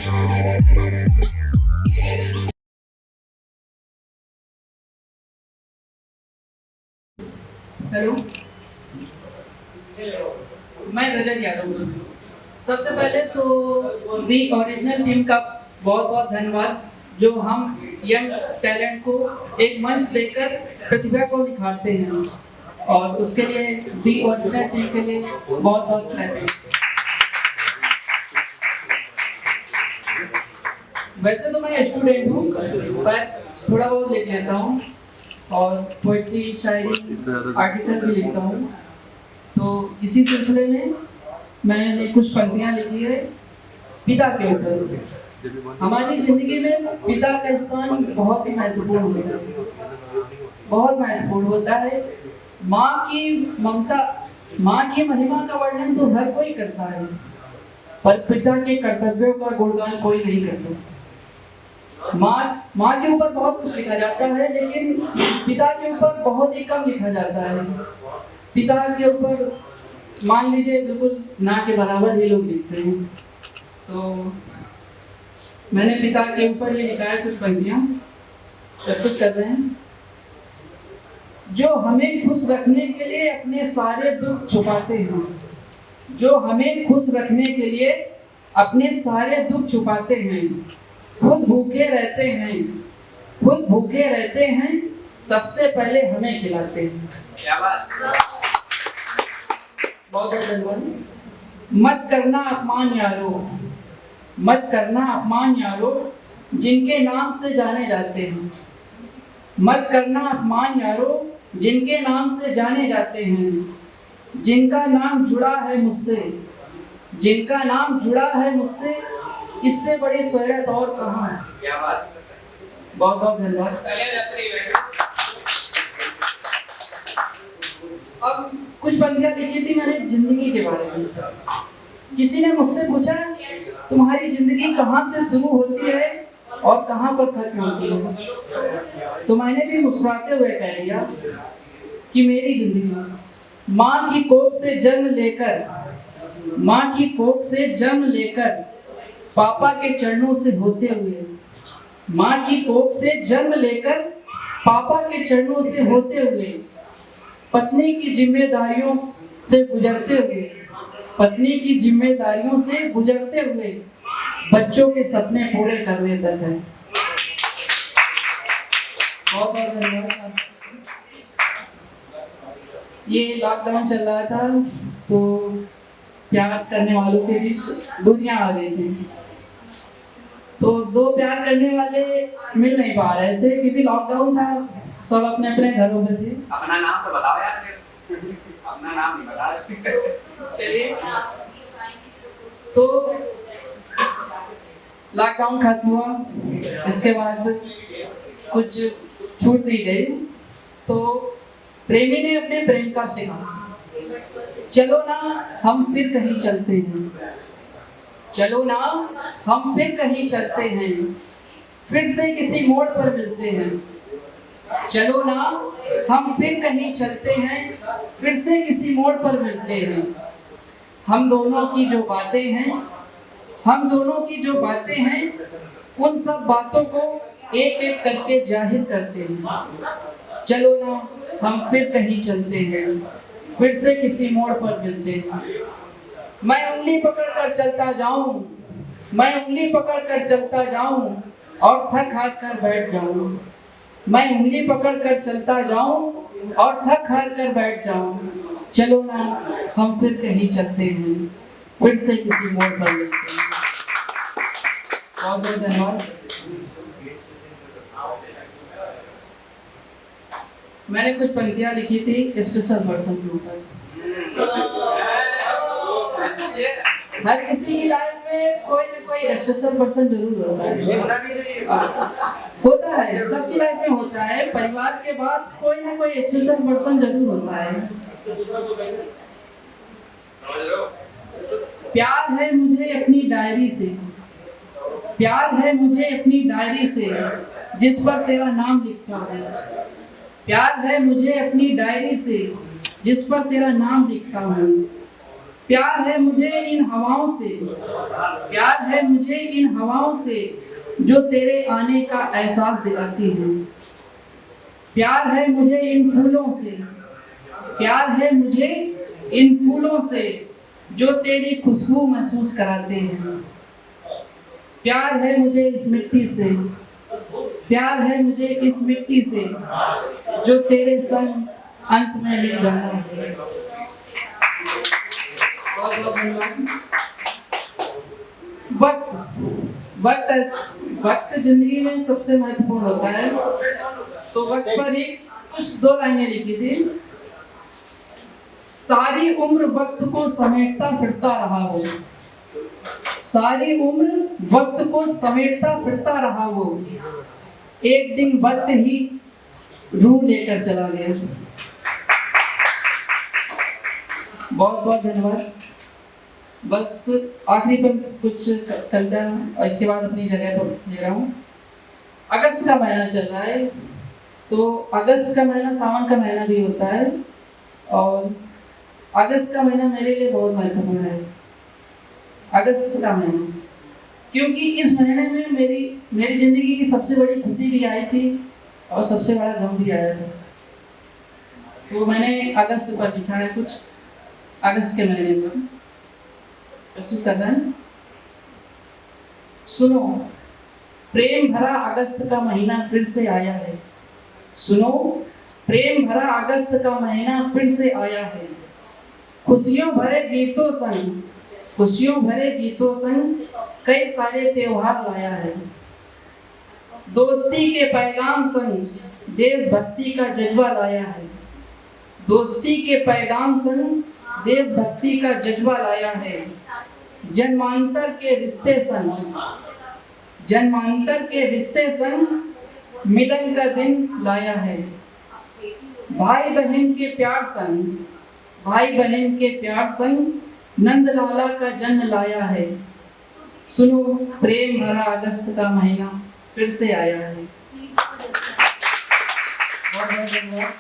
Hello, मैं रजत यादव हूँ। सबसे पहले तो दी ओरिजिनल टीम का बहुत बहुत धन्यवाद, जो हम यंग टैलेंट को एक मंच देकर प्रतिभा को निखारते हैं, और उसके लिए दी ओरिजिनल टीम के लिए बहुत बहुत धन्यवाद। वैसे तो मैं स्टूडेंट हूँ, पर थोड़ा बहुत लिख लेता हूँ और पोइट्री, शायरी, आर्टिकल भी लिखता हूँ। तो इसी सिलसिले में मैंने कुछ पंक्तियाँ लिखी है पिता के ऊपर। हमारी जिंदगी में पिता का स्थान बहुत ही महत्वपूर्ण होता है, बहुत महत्वपूर्ण होता है। माँ की ममता, माँ की महिमा का वर्णन तो हर कोई करता है, पर पिता के कर्तव्यों का गुणगान कोई नहीं करता। माँ के ऊपर बहुत कुछ लिखा जाता है, लेकिन पिता के ऊपर बहुत ही कम लिखा जाता है। पिता के ऊपर मान लीजिए बिल्कुल ना के बराबर ही लोग लिखते हैं। तो मैंने पिता के ऊपर ये लिखा है, कुछ पंक्तियां प्रस्तुत कर रहे हैं। जो हमें खुश रखने के लिए अपने सारे दुख छुपाते हैं, जो हमें खुश रखने के लिए अपने सारे दुख छुपाते हैं, खुद भूखे रहते हैं, खुद भूखे रहते हैं, सबसे पहले हमें खिलाते हैं। क्या बात। बहुत धन्यवाद। मत करना अपमान यारो, मत करना अपमान यारो, जिनके नाम से जाने जाते हैं। मत करना अपमान यारो, जिनके नाम से जाने जाते हैं, जिनका नाम जुड़ा है मुझसे, जिनका नाम जुड़ा है मुझसे, इससे बड़ी शोहरत और कहाँ है। क्या बात। बहुत बहुत धन्यवाद। अब कुछ पंक्तियां लिखी थी मैंने जिंदगी के बारे में। किसी ने मुझसे पूछा तुम्हारी जिंदगी कहाँ से शुरू होती है और कहाँ पर खत्म होती है, तो मैंने भी मुस्कुराते हुए कह दिया कि मेरी जिंदगी माँ की कोख से जन्म लेकर, माँ की कोख से जन्म लेकर पापा के चरणों से होते हुए, माँ की कोख से जन्म लेकर पापा के चरणों से होते हुए, पत्नी की जिम्मेदारियों से गुजरते हुए, पत्नी की जिम्मेदारियों से गुजरते हुए, बच्चों के सपने पूरे करने तक है। बहुत बहुत धन्यवाद। ये लॉकडाउन चल रहा था, तो प्यार करने वालों के बीच दुनिया आ गई थी। तो दो प्यार करने वाले मिल नहीं पा रहे थे क्योंकि लॉकडाउन था, सब अपने अपने घरों में थे। अपना नाम तो बताओ यार, अपना नाम नहीं बता। चलिए, तो लॉकडाउन खत्म हुआ, इसके बाद कुछ छूट दी गई। तो प्रेमी ने अपने प्रेमिका से कहा, चलो ना हम फिर कहीं चलते हैं, चलो ना हम फिर कहीं चलते हैं, फिर से किसी मोड़ पर मिलते हैं। चलो ना हम फिर कहीं चलते हैं, फिर से किसी मोड़ पर मिलते हैं। हम दोनों की जो बातें हैं, हम दोनों की जो बातें हैं, उन सब बातों को एक एक करके जाहिर करते हैं। चलो ना हम फिर कहीं चलते हैं, फिर से किसी मोड़ पर मिलते हैं। मैं उंगली पकड़ कर चलता जाऊं, मैं उंगली पकड़ कर चलता जाऊं और थक हार कर बैठ जाऊं। मैं उंगली पकड़ कर चलता जाऊं और थक हार कर बैठ जाऊं। चलो ना हम फिर कहीं चलते हैं, फिर से किसी मोड़ पर मिलते हैं। बहुत बहुत धन्यवाद। मैंने कुछ पंक्तियां लिखी थी स्पेशल पर्सन के ऊपर। हर किसी की लाइफ में कोई ना कोई स्पेशल पर्सन जरूर होता है, होता है, सबकी लाइफ में होता है। परिवार के बाद कोई ना कोई स्पेशल पर्सन जरूर होता है। प्यार है मुझे अपनी डायरी से, प्यार है मुझे अपनी डायरी से, जिस पर तेरा नाम लिखता हूँ। प्यार है मुझे अपनी डायरी से, जिस पर तेरा नाम लिखता हूँ। प्यार है मुझे इन हवाओं से, प्यार है मुझे इन हवाओं से जो तेरे आने का एहसास दिलाती है। प्यार है मुझे इन फूलों से, प्यार है मुझे इन फूलों से जो तेरी खुशबू महसूस कराते हैं। प्यार है मुझे इस मिट्टी से, प्यार है मुझे इस मिट्टी से जो तेरे संग अंत में मिल जाना है। बहुत बहुत धन्यवाद। वक्त जिंदगी में सबसे महत्वपूर्ण होता है। तो वक्त पर ही कुछ दो लाइनें लिखी थी। सारी उम्र वक्त को समेटता फिरता रहा वो, सारी उम्र वक्त को समेटता फिरता रहा वो, एक दिन वक्त ही रूह लेकर चला गया। बहुत बहुत धन्यवाद। बस आखिरी पर कुछ कविता और इसके बाद अपनी जगह पर ले रहा हूँ। अगस्त का महीना चल रहा है, तो अगस्त का महीना सावन का महीना भी होता है और अगस्त का महीना मेरे लिए बहुत महत्वपूर्ण है। अगस्त का महीना क्योंकि इस महीने में मेरी जिंदगी की सबसे बड़ी खुशी भी आई थी और सबसे बड़ा गम भी आया था। तो मैंने अगस्त पर लिखा है कुछ। अगस्त के महीने में प्रस्तुत करना है। सुनो, प्रेम भरा अगस्त का महीना फिर से आया है। सुनो, प्रेम भरा अगस्त का महीना फिर से आया है। खुशियों भरे गीतों संग, खुशियों भरे गीतों संग कई सारे त्योहार लाया है। दोस्ती के पैगाम संग देशभक्ति का जज्बा लाया है। दोस्ती के पैगाम संग देशभक्ति का जज्बा लाया है। जन्मांतर के रिश्ते संग, जन्मांतर के रिश्ते संग मिलन का दिन लाया है। भाई बहन के प्यार संग, भाई बहन के प्यार संग नंद लाला का जन्म लाया है। सुनो, प्रेम भरा अगस्त का महीना फिर से आया है। बहुत बहुत धन्यवाद।